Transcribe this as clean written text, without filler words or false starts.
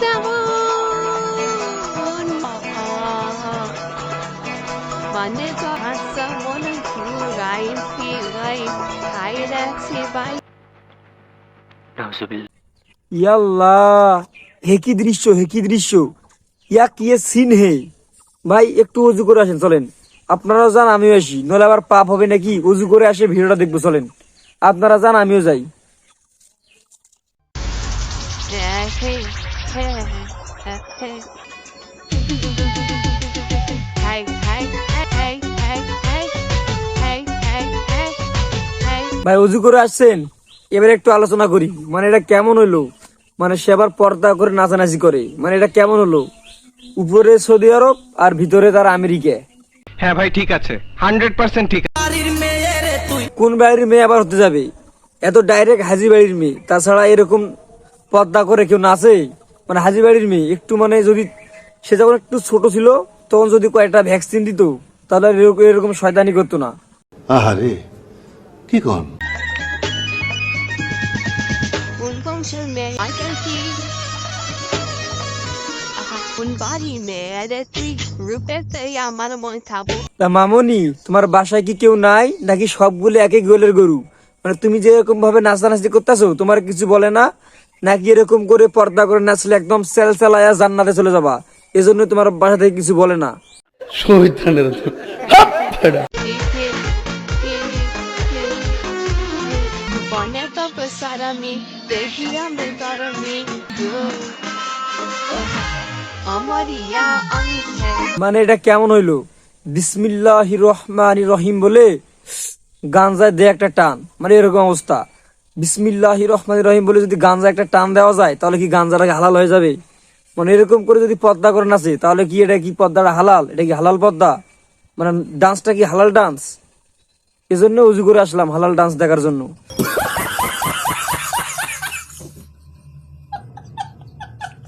তেমন মানে তো হাসা মনে ঘুরাই ফিরাই খাই রাখছি বাই ইয়াল্লাহ, হে কি দৃশ্য, হে কি দৃশ্য, ইয়া কি সিন হে। ভাই একটু অজু করে আসেন, চলেন। আপনারাও যান, আমিও আসি, নইলে আবার পাপ হবে নাকি। অজু করে আসে ভিডিওটা দেখবো, চলেন। আপনারা যান, আমিও যাই। hey hey hey hey hey hey hey hey hey hey hey hey ভাই অজু করে আসছেন, এবারে একটু আলোচনা করি। মানে এটা কেমন হলো, মানে সে আবার পর্দা করে নাচানাচি করে, মানে এটা কেমন হলো। উপরে সৌদি আরব আর ভিতরে তার আমেরিকা। হ্যাঁ ভাই ঠিক আছে, 100% ঠিক আছে। কোন বাড়ির মেয়ে আবার হতে যাবে, এত ডাইরেক্ট হাজি বাড়ির মেয়ে। তাছাড়া এরকম পর্দা করে কেউ নাচে? মানে হাজি বাড়ির মেয়ে একটু, মানে যদি সে যখন একটু ছোট ছিল তখন যদি কয়েকটা ভ্যাকসিন দিত, তাহলে আর এরকম শয়তানি করতো না। আহারে কি কন। un function me I can see un body me at 3 rupete ya mano mon tabu তা মামনি, তোমার বাসায় কি কেউ নাই নাকি সবগুলো এক এক গোলের গরু? মানে তুমি যে এরকম ভাবে নাচানাচি করতেছো, তোমার কিছু বলে না নাকি? এরকম করে পর্দা করে নাচলে একদম সেল সেলায়া জান্নাতে চলে যাবা, এজন্য তোমার বাসা থেকে কিছু বলে না? শহীদানের boneta pesada mi decía me para mi amaria ante মানে এটা কেমন হইলো? বিসমিল্লাহির রহমানির রহিম বলে গাঞ্জায় দে একটা টান, মানে এরকম অবস্থা। বিসমিল্লাহির রহমানির রহিম বলে যদি গাঞ্জা একটা টান দেওয়া যায়, তাহলে কি গাঞ্জাটাকে হালাল হয়ে যাবে? মানে এরকম করে যদি পর্দা করে নাচে, তাহলে কি এটা কি পর্দাটা হালাল? এটা কি হালাল পর্দা? মানে ডান্সটা কি হালাল ডান্স? এজন্য উজু করে আসলাম হালাল ডান্স দেখার জন্য।